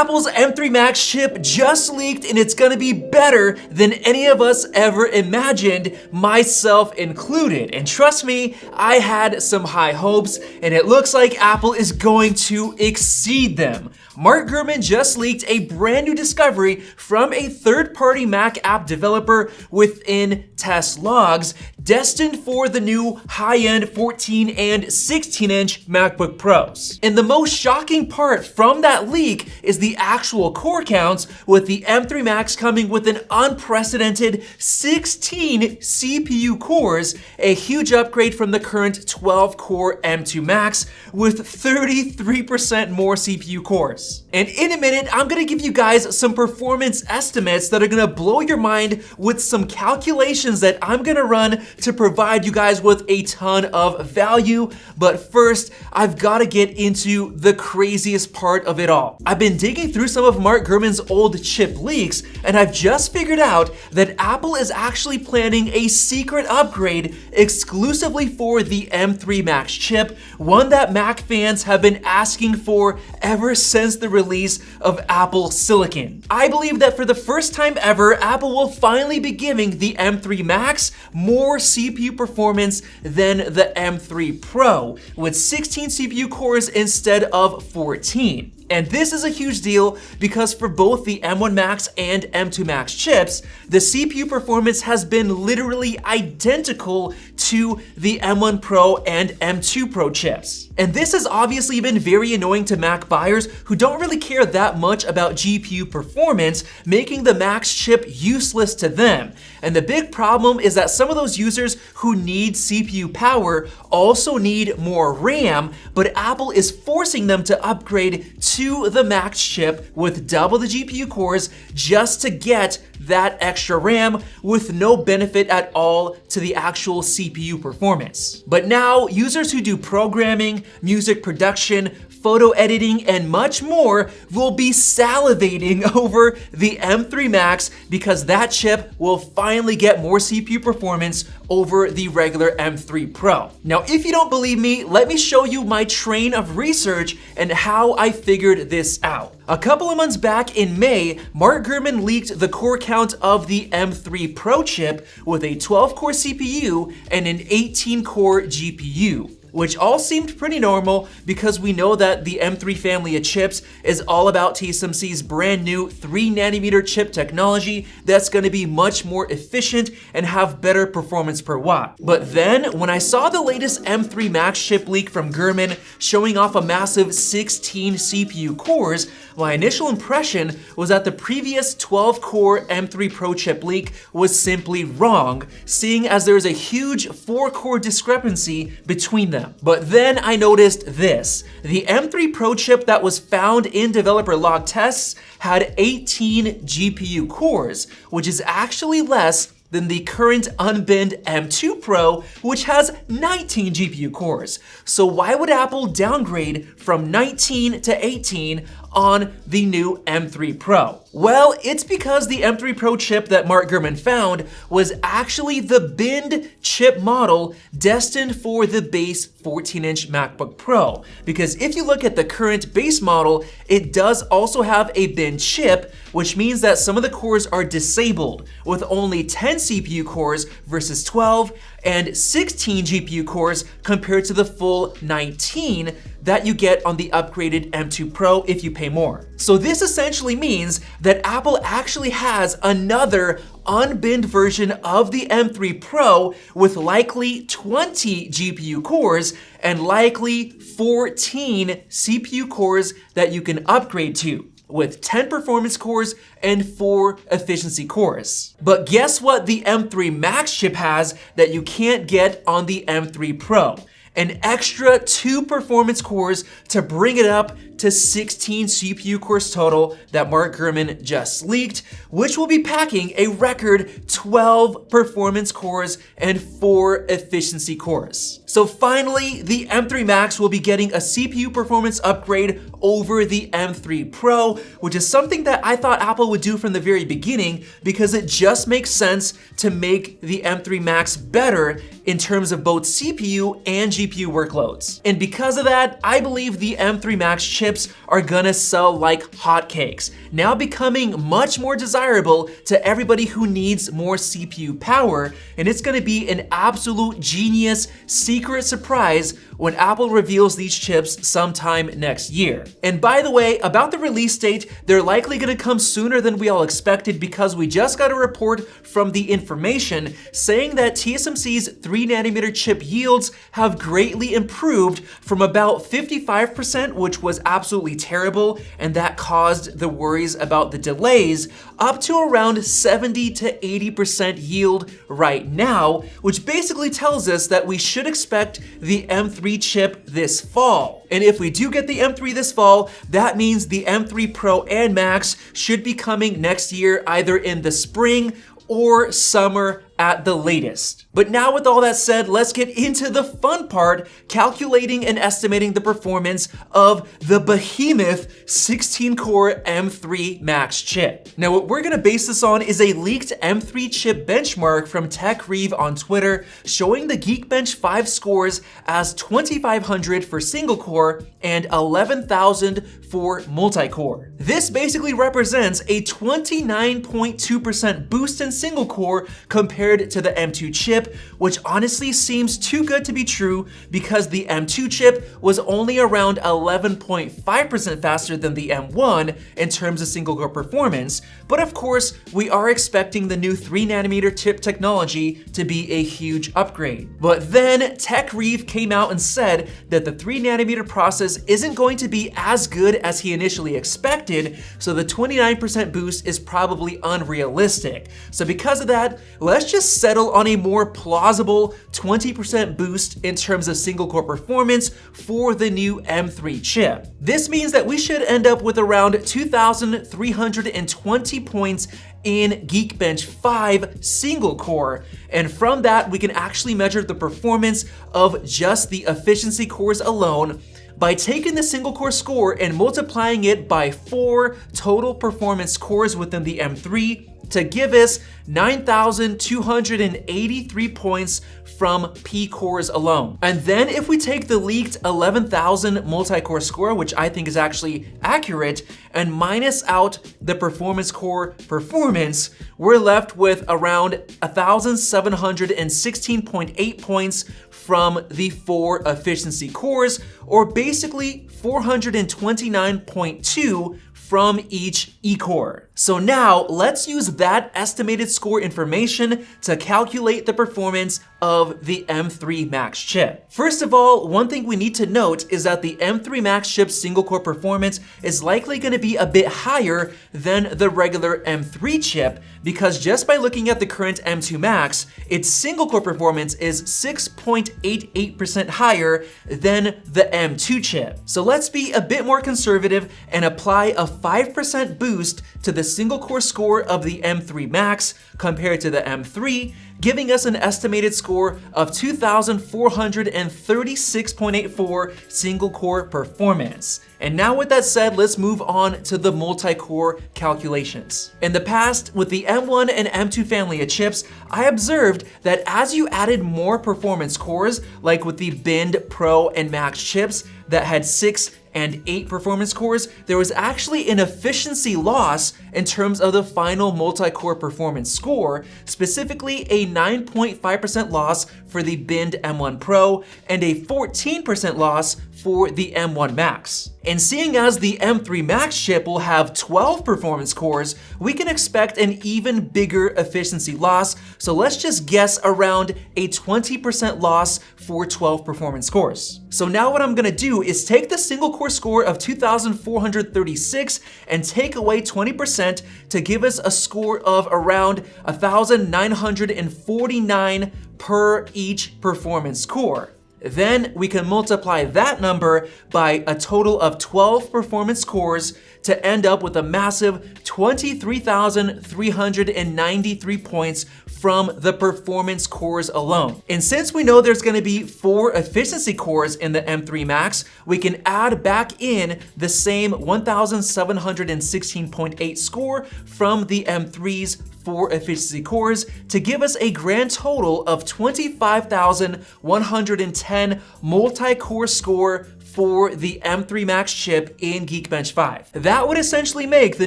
Apple's M3 Max chip just leaked and it's gonna be better than any of us ever imagined, myself included. And trust me, I had some high hopes and it looks like Apple is going to exceed them. Mark Gurman just leaked a brand new discovery from a third-party Mac app developer within test logs, destined for the new high-end 14 and 16-inch MacBook Pros. And the most shocking part from that leak is the actual core counts, with the M3 Max coming with an unprecedented 16 CPU cores, a huge upgrade from the current 12-core M2 Max with 33% more CPU cores. And in a minute, I'm gonna give you guys some performance estimates that are gonna blow your mind with some calculations that I'm gonna run to provide you guys with a ton of value. But first, I've gotta get into the craziest part of it all. I've been digging through some of Mark Gurman's old chip leaks, and I've just figured out that Apple is actually planning a secret upgrade exclusively for the M3 Max chip, one that Mac fans have been asking for ever since the release of Apple Silicon. I believe that for the first time ever, Apple will finally be giving the M3 Max more CPU performance than the M3 Pro, with 16 CPU cores instead of 14. And this is a huge deal because for both the M1 Max and M2 Max chips, the CPU performance has been literally identical to the M1 Pro and M2 Pro chips. And this has obviously been very annoying to Mac buyers who don't really care that much about GPU performance, making the Max chip useless to them. And the big problem is that some of those users who need CPU power also need more RAM, but Apple is forcing them to upgrade to the Max chip with double the GPU cores just to get that extra RAM with no benefit at all to the actual CPU performance. But now, users who do programming, music production, photo editing, and much more will be salivating over the M3 Max because that chip will finally get more CPU performance over the regular M3 Pro. Now, if you don't believe me, let me show you my train of research and how I figured this out. A couple of months back in May, Mark Gurman leaked the core count of the M3 Pro chip with a 12-core CPU and an 18-core GPU, which all seemed pretty normal because we know that the M3 family of chips is all about TSMC's brand new 3nm chip technology that's gonna be much more efficient and have better performance per watt. But then, when I saw the latest M3 Max chip leak from Gurman showing off a massive 16 CPU cores, my initial impression was that the previous 12-core M3 Pro chip leak was simply wrong, seeing as there is a huge 4-core discrepancy between them. But then I noticed this. The M3 Pro chip that was found in developer log tests had 18 GPU cores, which is actually less than the current unbinned M2 Pro, which has 19 GPU cores. So why would Apple downgrade from 19 to 18 on the new M3 Pro? Well, it's because the M3 Pro chip that Mark Gurman found was actually the binned chip model destined for the base 14-inch MacBook Pro. Because if you look at the current base model, it does also have a binned chip, which means that some of the cores are disabled, with only 10 CPU cores versus 12 and 16 GPU cores compared to the full 19 that you get on the upgraded M2 Pro if you pay more. So this essentially means that Apple actually has another unbinned version of the M3 Pro with likely 20 GPU cores and likely 14 CPU cores that you can upgrade to, with 10 performance cores and 4 efficiency cores. But guess what the M3 Max chip has that you can't get on the M3 Pro? An extra 2 performance cores to bring it up to 16 CPU cores total that Mark Gurman just leaked, which will be packing a record 12 performance cores and 4 efficiency cores. So finally, the M3 Max will be getting a CPU performance upgrade over the M3 Pro, which is something that I thought Apple would do from the very beginning because it just makes sense to make the M3 Max better in terms of both CPU and GPU workloads. And because of that, I believe the M3 Max chips are gonna sell like hotcakes, now becoming much more desirable to everybody who needs more CPU power, and it's gonna be an absolute genius secret surprise when Apple reveals these chips sometime next year. And by the way, about the release date, they're likely gonna come sooner than we all expected because we just got a report from The Information saying that TSMC's 3nm chip yields have greatly improved from about 55%, which was absolutely terrible, and that caused the worries about the delays, up to around 70 to 80% yield right now, which basically tells us that we should expect the M3 chip this fall. And if we do get the M3 this fall, that means the M3 Pro and Max should be coming next year, either in the spring or summer at the latest. But now with all that said, let's get into the fun part, calculating and estimating the performance of the behemoth 16-core M3 Max chip. Now what we're gonna base this on is a leaked M3 chip benchmark from TechRev on Twitter, showing the Geekbench 5 scores as 2,500 for single core and 11,000 for multi-core. This basically represents a 29.2% boost in single core compared to the M2 chip, which honestly seems too good to be true because the M2 chip was only around 11.5% faster than the M1 in terms of single core performance. But of course, we are expecting the new 3nm chip technology to be a huge upgrade. But then TechRev came out and said that the 3nm process isn't going to be as good as he initially expected, so the 29% boost is probably unrealistic. So because of that, let's just settle on a more plausible 20% boost in terms of single core performance for the new M3 chip. This means that we should end up with around 2,320 points in Geekbench 5 single core, and from that we can actually measure the performance of just the efficiency cores alone by taking the single core score and multiplying it by 4 total performance cores within the M3 to give us 9,283 points from P cores alone. And then if we take the leaked 11,000 multi-core score, which I think is actually accurate, and minus out the performance core performance, we're left with around 1,716.8 points from the 4 efficiency cores, or basically 429.2 from each E-core. So now let's use that estimated score information to calculate the performance of the M3 Max chip. First of all, one thing we need to note is that the M3 Max chip's single core performance is likely going to be a bit higher than the regular M3 chip, because just by looking at the current M2 Max, its single core performance is 6.88% higher than the M2 chip. So let's be a bit more conservative and apply a 5% boost to the single core score of the M3 Max compared to the M3, giving us an estimated score of 2,436.84 single core performance. And now with that said, let's move on to the multi-core calculations. In the past, with the M1 and M2 family of chips, I observed that as you added more performance cores, like with the Bind Pro and Max chips that had 6 and 8 performance cores, there was actually an efficiency loss in terms of the final multi-core performance score, specifically a 9.5% loss for the Bind M1 Pro and a 14% loss for the M1 Max. And seeing as the M3 Max chip will have 12 performance cores, we can expect an even bigger efficiency loss, so let's just guess around a 20% loss for 12 performance cores. So now what I'm gonna do is take the single core score of 2,436 and take away 20% to give us a score of around 1,949 per each performance core. Then we can multiply that number by a total of 12 performance cores to end up with a massive 23,393 points from the performance cores alone. And since we know there's going to be 4 efficiency cores in the M3 Max, we can add back in the same 1,716.8 score from the M3's 4 efficiency cores to give us a grand total of 25,110 multi-core score for the M3 Max chip in Geekbench 5. That would essentially make the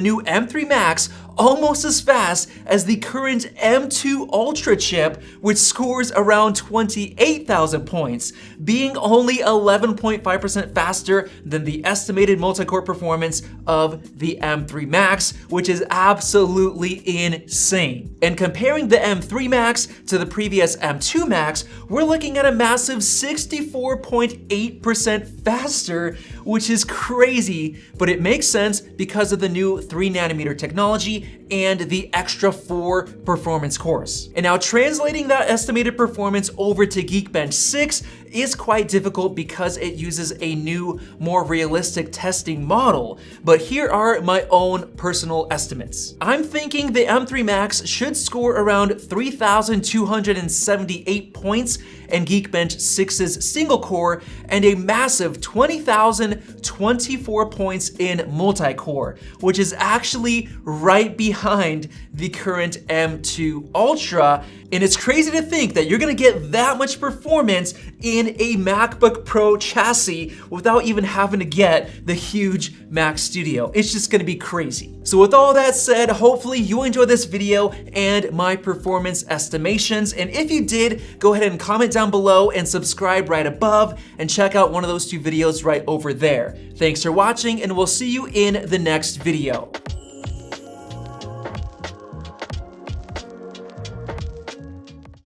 new M3 Max almost as fast as the current M2 Ultra chip, which scores around 28,000 points, being only 11.5% faster than the estimated multi-core performance of the M3 Max, which is absolutely insane. And comparing the M3 Max to the previous M2 Max, we're looking at a massive 64.8% faster, which is crazy, but it makes sense because of the new 3nm technology and the extra 4 performance cores. And now translating that estimated performance over to Geekbench 6 is quite difficult because it uses a new, more realistic testing model, but here are my own personal estimates. I'm thinking the M3 Max should score around 3,278 points in Geekbench 6's single core and a massive 20,024 points in multi-core, which is actually right behind the current M2 Ultra. And it's crazy to think that you're gonna get that much performance in a MacBook Pro chassis without even having to get the huge Mac Studio. It's just gonna be crazy. So with all that said, hopefully you enjoyed this video and my performance estimations. And if you did, go ahead and comment down below and subscribe right above and check out one of those 2 videos right over there. Thanks for watching, and we'll see you in the next video.